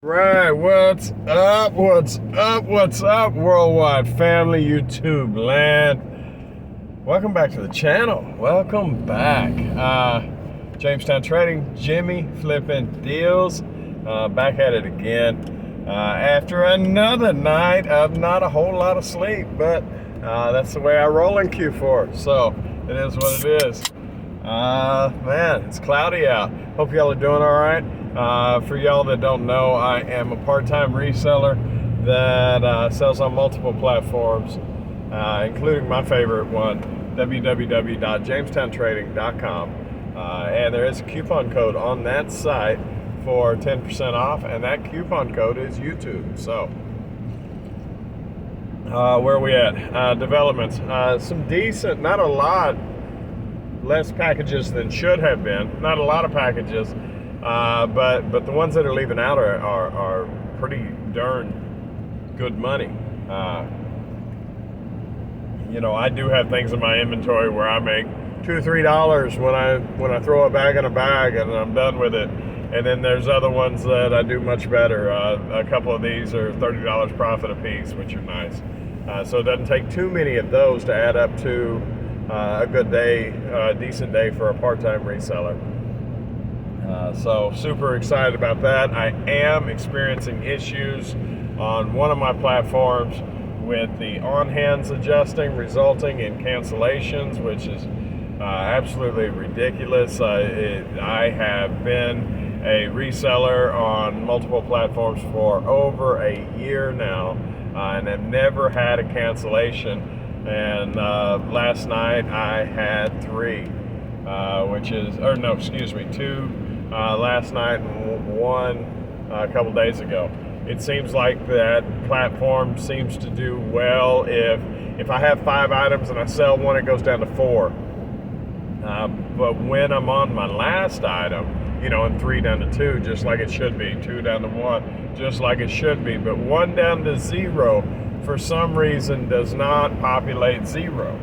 Right, what's up, worldwide family, YouTube land? Welcome back to the channel. Welcome back. Jamestown Trading, Jimmy flipping deals. Back at it again. After another night of not a whole lot of sleep, but that's the way I roll in Q4. So it is what it is. Man, it's cloudy out. Hope y'all are doing all right. For y'all that don't know, I am a part-time reseller that sells on multiple platforms, including my favorite one, www.jamestowntrading.com. And there is a coupon code on that site for 10% off, and that coupon code is YouTube. So, where are we at? Developments. Some decent, not a lot, less packages than should have been. Not a lot of packages. But the ones that are leaving out are pretty darn good money. I do have things in my inventory where I make $2 or $3 when I throw a bag in a bag and I'm done with it. And then there's other ones that I do much better. A couple of these are $30 profit a piece, which are nice. So it doesn't take too many of those to add up to a good day, a decent day for a part-time reseller. So super excited about that. I am experiencing issues on one of my platforms with the on-hands adjusting, resulting in cancellations, which is absolutely ridiculous. I have been a reseller on multiple platforms for over a year now, and have never had a cancellation. And last night I had two. Last night and one a couple days ago. It seems like that platform seems to do well if I have 5 items and I sell one, it goes down to 4. But when I'm on my last item, and 3 down to 2, just like it should be, 2 down to 1, just like it should be, but 1 down to 0 for some reason does not populate 0,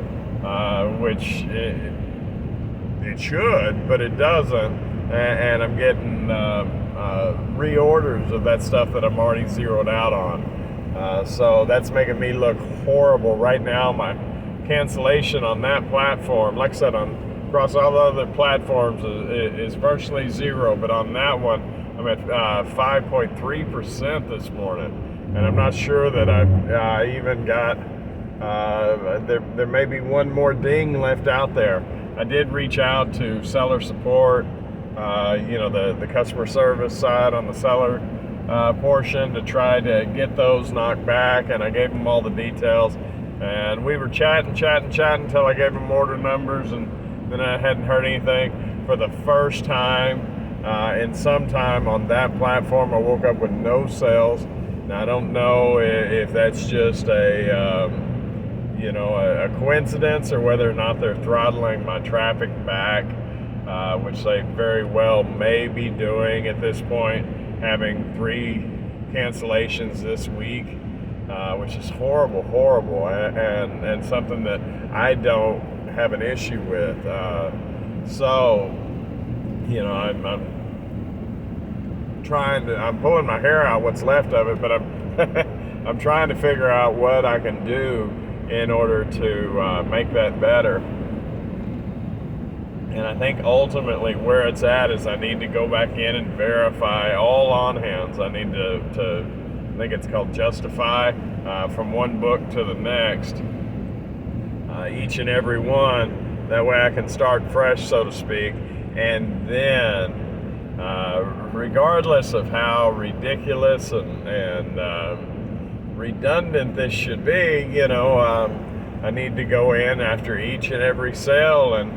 which it should, but it doesn't. And I'm getting reorders of that stuff that I'm already zeroed out on. So that's making me look horrible. Right now, my cancellation on that platform, like I said, across all the other platforms is virtually 0, but on that one, I'm at 5.3% this morning. And I'm not sure that I even got, there may be one more ding left out there. I did reach out to seller support, the customer service side on the seller portion to try to get those knocked back, and I gave them all the details, and we were chatting until I gave them order numbers, and then I hadn't heard anything. For the first time in some time on that platform, I woke up with no sales. Now I don't know if that's just a coincidence or whether or not they're throttling my traffic back, which they very well may be doing at this point, having 3 cancellations this week, which is horrible, and something that I don't have an issue with. I'm pulling my hair out what's left of it, but I'm trying to figure out what I can do in order to make that better. And I think ultimately where it's at is I need to go back in and verify all on-hands. I need to I think it's called justify, from one book to the next, each and every one. That way I can start fresh, so to speak. And then, regardless of how ridiculous and redundant this should be, I need to go in after each and every sale and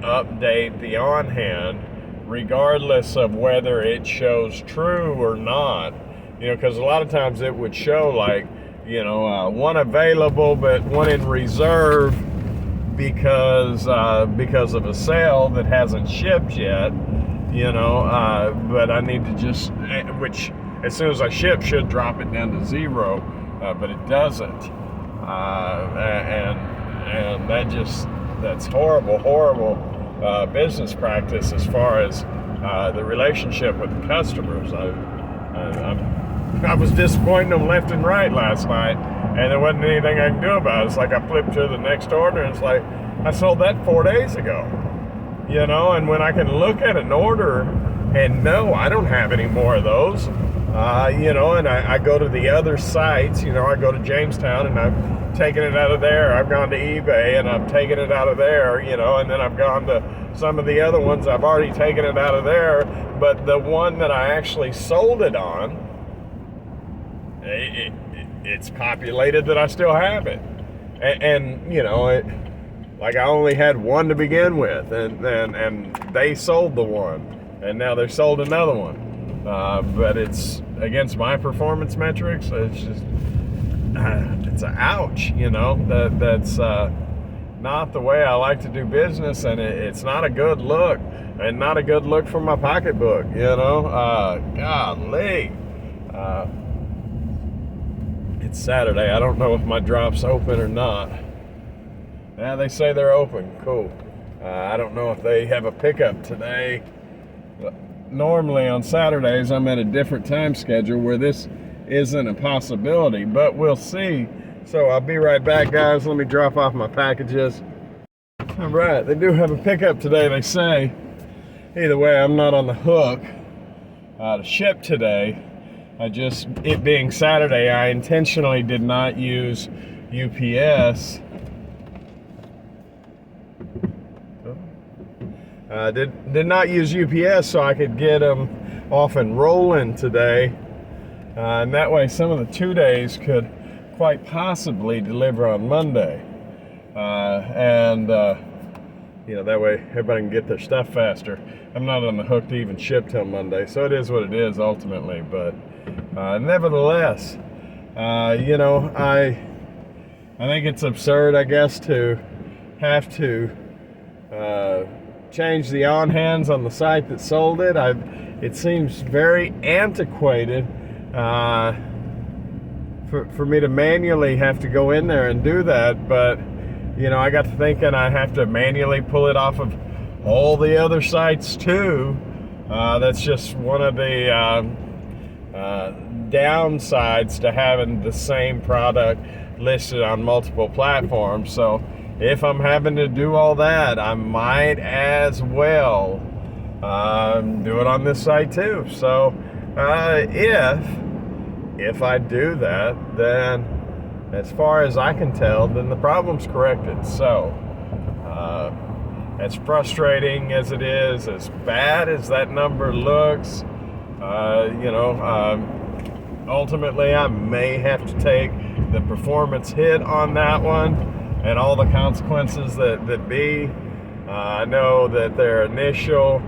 update the on-hand, regardless of whether it shows true or not. Because a lot of times it would show like, one available but one in reserve because of a sale that hasn't shipped yet. But I need to which as soon as I ship should drop it down to 0, but it doesn't. And that's horrible business practice as far as the relationship with the customers. I was disappointing them left and right last night, and there wasn't anything I can do about it. It's like I flipped to the next order, and it's like, I sold that 4 days ago. You know, and when I can look at an order and no, I don't have any more of those, you know, and I go to the other sites, you know, I go to Jamestown and I've taken it out of there. I've gone to eBay and I've taken it out of there, you know, and then I've gone to some of the other ones. I've already taken it out of there, but the one that I actually sold it on, it's populated that I still have it. And you know, like I only had one to begin with, and they sold the one, and now they sold another one. But it's against my performance metrics. It's just it's an ouch, you know. That's not the way I like to do business, and it's not a good look, and not a good look for my pocketbook, you know. Golly. It's Saturday. I don't know if my drop's open or not. Yeah, they say they're open. Cool. I don't know if they have a pickup today. Normally on Saturdays, I'm at a different time schedule where this isn't a possibility, but we'll see. So I'll be right back, guys. Let me drop off my packages. All right, they do have a pickup today, they say. Either way, I'm not on the hook to ship today. It being Saturday, I intentionally did not use UPS. Did not use UPS so I could get them off and rolling today. And that way some of the 2 days could quite possibly deliver on Monday. You know, that way everybody can get their stuff faster. I'm not on the hook to even ship till Monday, so it is what it is ultimately. But nevertheless, you know, I think it's absurd, I guess, to have to change the on hands on the site that sold it. It seems very antiquated for me to manually have to go in there and do that. But you know, I got to thinking I have to manually pull it off of all the other sites too. That's just one of the downsides to having the same product listed on multiple platforms. So if I'm having to do all that, I might as well do it on this site too. So if I do that, then as far as I can tell, then the problem's corrected. So as frustrating as it is, as bad as that number looks, you know, ultimately I may have to take the performance hit on that one and all the consequences that be. I know that their initial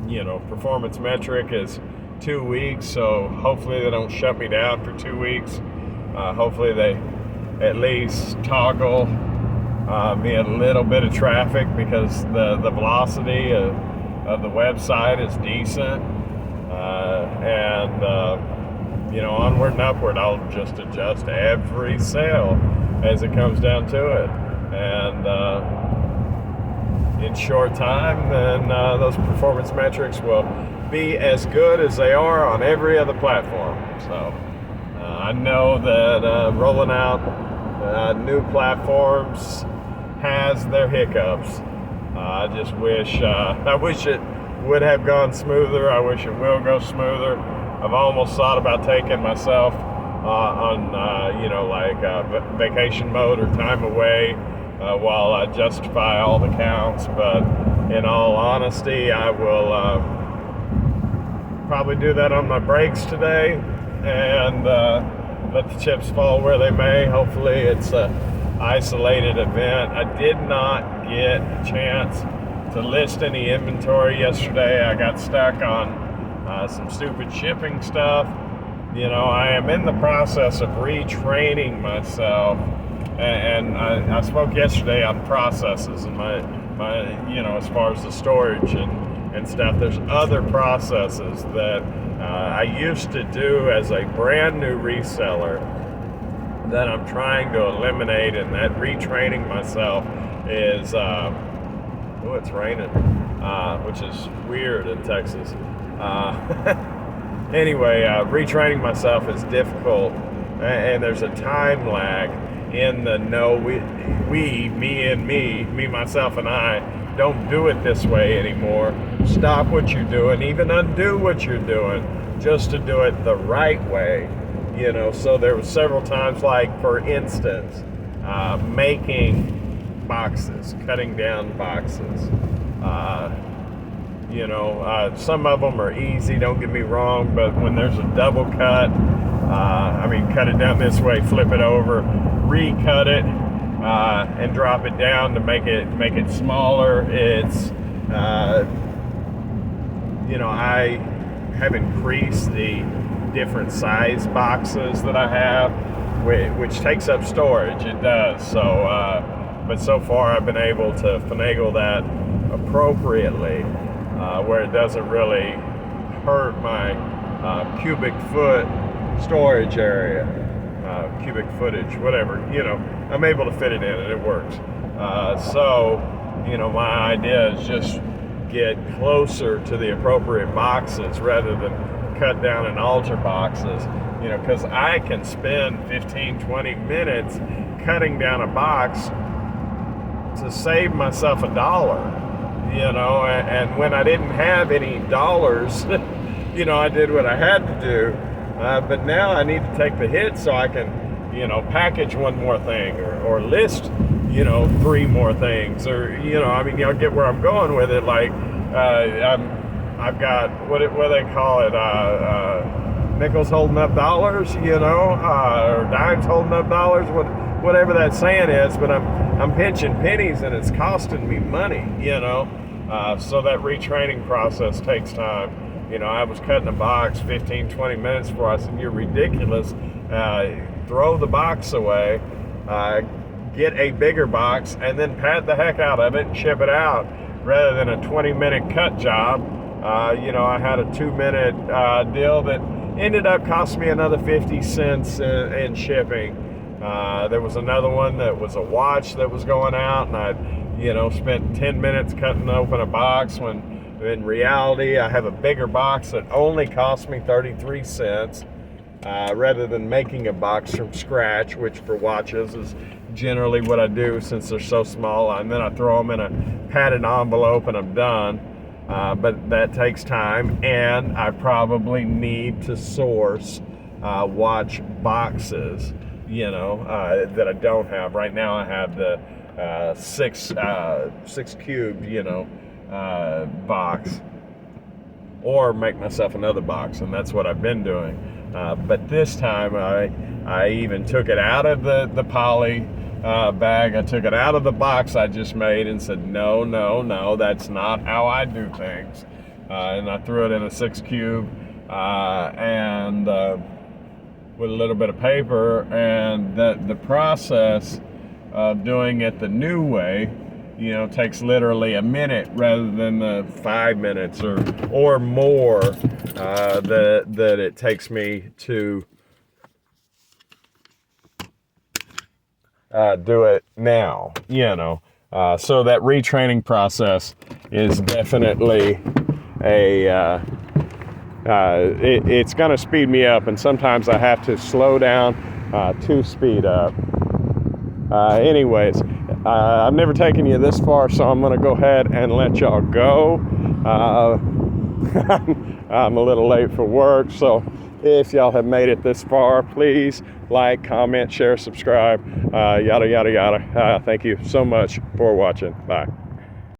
you know, performance metric is 2 weeks, so hopefully they don't shut me down for 2 weeks. Hopefully they at least toggle me a little bit of traffic, because the velocity of the website is decent. You know, onward and upward, I'll just adjust every sale as it comes down to it. And in short time, then those performance metrics will be as good as they are on every other platform. So I know that rolling out new platforms has their hiccups. I just wish I wish it would have gone smoother. I wish it will go smoother. I've almost thought about taking myself on you know, like vacation mode or time away while I justify all the counts. But in all honesty, I will probably do that on my breaks today and let the chips fall where they may. Hopefully it's a isolated event. I did not get a chance to list any inventory yesterday. I got stuck on some stupid shipping stuff. You know, I am in the process of retraining myself, and I spoke yesterday on processes and my you know, as far as the storage and stuff. There's other processes that I used to do as a brand new reseller that I'm trying to eliminate, and that retraining myself is oh, it's raining, which is weird in Texas. Anyway, retraining myself is difficult, and there's a time lag in the me, myself, and I don't do it this way anymore. Stop what you're doing, even undo what you're doing, just to do it the right way. So there were several times, like for instance, making boxes, cutting down boxes. Some of them are easy, don't get me wrong, but when there's a double cut, cut it down this way, flip it over, recut it, and drop it down to make it smaller. It's, I have increased the different size boxes that I have, which takes up storage. It does. So, but so far I've been able to finagle that appropriately, where it doesn't really hurt my cubic foot storage area, cubic footage, whatever. I'm able to fit it in and it works. My idea is just get closer to the appropriate boxes rather than cut down and alter boxes, because I can spend 15-20 minutes cutting down a box to save myself $1, and when I didn't have any dollars, I did what I had to do, but now I need to take the hit so I can, package one more thing or list, 3 more things, or, I'll get where I'm going with it. Like, I've got, what do they call it, nickels holding up dollars, or dimes holding up dollars, whatever that saying is, but I'm pinching pennies and it's costing me money, so that retraining process takes time. I was cutting a box 15-20 minutes before. I said, you're ridiculous. Throw the box away, get a bigger box, and then pad the heck out of it and ship it out, rather than a 20-minute cut job. I had a 2-minute deal that ended up costing me another 50 cents in shipping. There was another one that was a watch that was going out, and I spent 10 minutes cutting open a box, when in reality I have a bigger box that only cost me 33 cents, rather than making a box from scratch, which for watches is generally what I do since they're so small, and then I throw them in a padded envelope and I'm done. But that takes time, and I probably need to source watch boxes, that I don't have. Right now I have the 6 cube, box, or make myself another box, and that's what I've been doing. But this time I even took it out of the poly bag. I took it out of the box I just made and said, no, that's not how I do things. And I threw it in a 6 cube and with a little bit of paper, and the process of doing it the new way, takes literally a minute rather than the 5 minutes or more that it takes me to do it now, so that retraining process is definitely it's going to speed me up, and sometimes I have to slow down to speed up. Anyways, I've never taken you this far, so I'm going to go ahead and let y'all go. I'm a little late for work, so if y'all have made it this far, please like, comment, share, subscribe, yada, yada, yada. Thank you so much for watching. Bye.